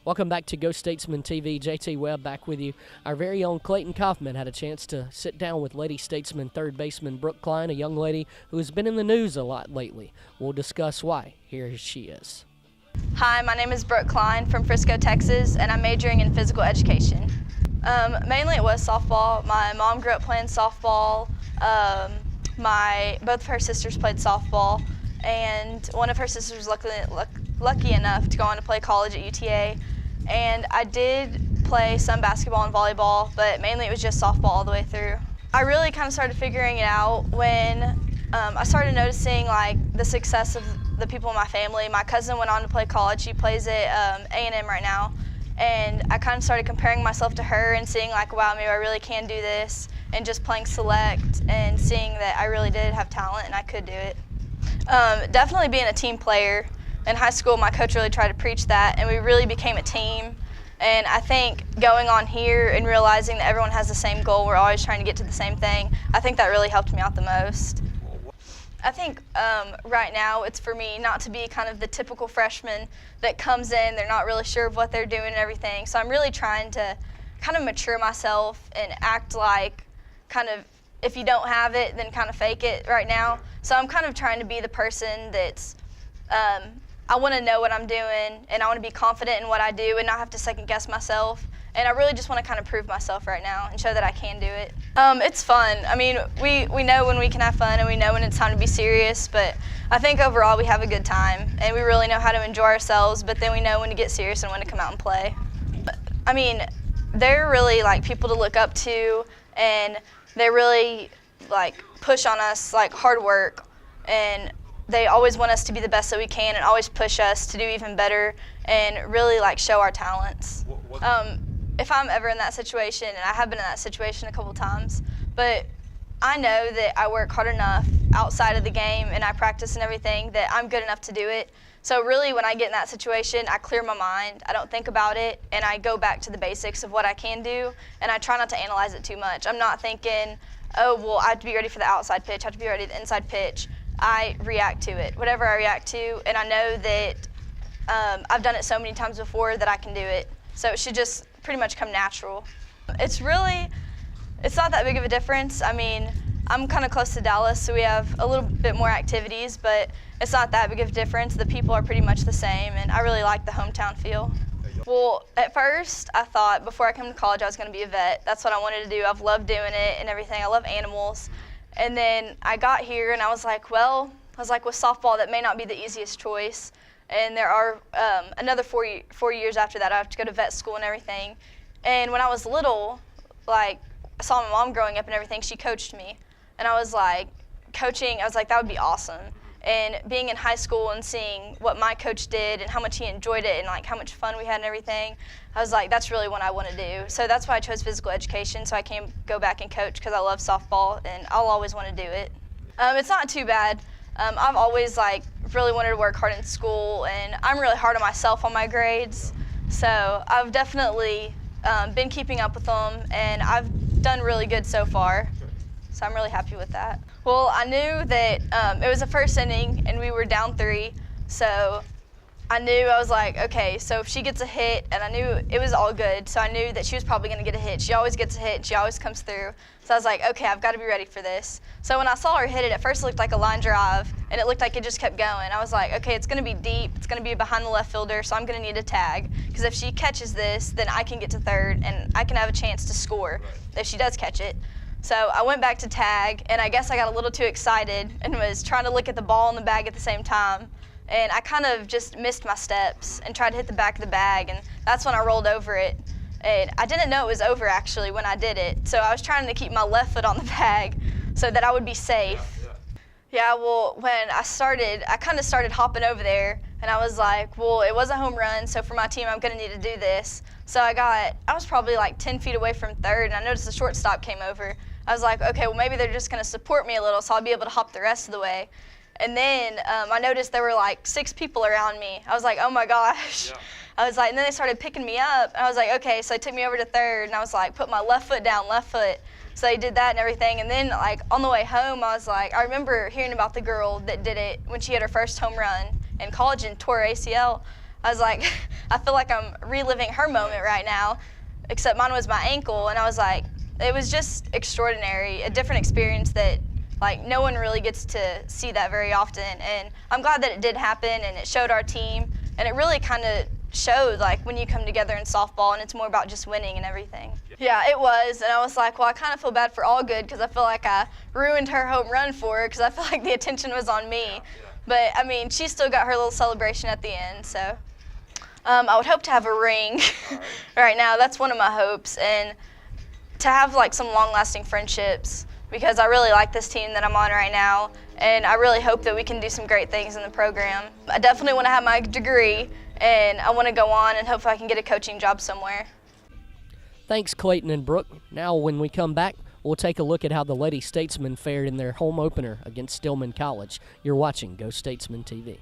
Welcome back to Go Statesmen TV. JT Webb back with you. Our very own Clayton Kaufman had a chance to sit down with Lady Statesman third baseman Brook Cline, a young lady who has been in the news a lot lately. We'll discuss why. Here she is. Hi, my name is Brook Cline from Frisco, Texas, and I'm majoring in physical education. Mainly it was softball. My mom grew up playing softball. Both of her sisters played softball, and one of her sisters was lucky enough to go on to play college at UTA. And I did play some basketball and volleyball, but mainly it was just softball all the way through. I really kind of started figuring it out when I started noticing the success of the people in my family. My cousin went on to play college. She plays at A&M right now. And I kind of started comparing myself to her and seeing wow, maybe I really can do this, and just playing select and seeing that I really did have talent and I could do it. Definitely being a team player. In high school, my coach really tried to preach that, and we really became a team. And I think going on here and realizing that everyone has the same goal, we're always trying to get to the same thing, I think that really helped me out the most. I think right now it's for me not to be kind of the typical freshman that comes in, they're not really sure of what they're doing and everything. So I'm really trying to kind of mature myself and act like kind of, if you don't have it, then kind of fake it right now. So I'm kind of trying to be the person that's, I want to know what I'm doing, and I want to be confident in what I do and not have to second guess myself. And I really just want to kind of prove myself right now and show that I can do it. It's fun. I mean, we know when we can have fun and we know when it's time to be serious, but I think overall we have a good time and we really know how to enjoy ourselves, but then we know when to get serious and when to come out and play. I mean, they're really people to look up to, and they really push on us hard work, and they always want us to be the best that we can and always push us to do even better and really show our talents. If I'm ever in that situation, and I have been in that situation a couple times, but I know that I work hard enough outside of the game and I practice and everything that I'm good enough to do it. So really when I get in that situation, I clear my mind, I don't think about it, and I go back to the basics of what I can do, and I try not to analyze it too much. I'm not thinking, oh, well, I have to be ready for the outside pitch, I have to be ready for the inside pitch. I react to it, whatever I react to, and I know that I've done it so many times before that I can do it. So it should just pretty much come natural. It's not that big of a difference. I mean, I'm kind of close to Dallas, so we have a little bit more activities, but it's not that big of a difference. The people are pretty much the same, and I really like the hometown feel. Well, at first, I thought before I came to college I was going to be a vet. That's what I wanted to do. I've loved doing it and everything. I love animals. And then I got here and I was like, well, with softball, that may not be the easiest choice. And there are another 4 years after that, I have to go to vet school and everything. And when I was little, I saw my mom growing up and everything, she coached me. And I was coaching, I was like, that would be awesome. And being in high school and seeing what my coach did and how much he enjoyed it and how much fun we had and everything, I was like, that's really what I want to do. So that's why I chose physical education, so I can go back and coach because I love softball and I'll always want to do it. It's not too bad. I've always really wanted to work hard in school, and I'm really hard on myself on my grades. So I've definitely been keeping up with them, and I've done really good so far. So I'm really happy with that. Well, I knew that it was the first inning and we were down 3, so I was like, okay, so if she gets a hit, and I knew it was all good, so I knew that she was probably going to get a hit. She always gets a hit, and she always comes through. So I was like, okay, I've got to be ready for this. So when I saw her hit it, at first it looked like a line drive, and it looked like it just kept going. I was like, okay, it's going to be deep, it's going to be behind the left fielder, so I'm going to need a tag, because if she catches this, then I can get to third, and I can have a chance to score if she does catch it. So I went back to tag, and I guess I got a little too excited and was trying to look at the ball and the bag at the same time. And I kind of just missed my steps and tried to hit the back of the bag, and that's when I rolled over it. And I didn't know it was over actually when I did it. So I was trying to keep my left foot on the bag so that I would be safe. Yeah, well, when I kind of started hopping over there, and I was like, well, it was a home run, so for my team I'm going to need to do this. So I was probably 10 feet away from third, and I noticed the shortstop came over. I was like, okay, well, maybe they're just going to support me a little, so I'll be able to hop the rest of the way. And then I noticed there were 6 people around me. I was like, oh my gosh. Yeah. I was like, and then they started picking me up. And I was like, okay, so they took me over to third, and I was like, put my left foot down, left foot. So they did that and everything. And then on the way home, I was like, I remember hearing about the girl that did it when she hit her first home run in college and tore her ACL. I was like, I feel like I'm reliving her moment right now, except mine was my ankle, and I was like, it was just extraordinary, a different experience that like no one really gets to see that very often, and I'm glad that it did happen, and it showed our team, and it really kind of showed like when you come together in softball and it's more about just winning and everything. Yeah, it was, and I was like, well, I kind of feel bad for Allgood because I feel like I ruined her home run for her because I feel like the attention was on me. But I mean, she still got her little celebration at the end, so I would hope to have a ring right now. That's one of my hopes, and to have like some long-lasting friendships, because I really like this team that I'm on right now, and I really hope that we can do some great things in the program. I definitely want to have my degree, and I want to go on and hopefully I can get a coaching job somewhere. Thanks, Clayton and Brooke. Now, when we come back, we'll take a look at how the Lady Statesmen fared in their home opener against Stillman College. You're watching Go Statesmen TV.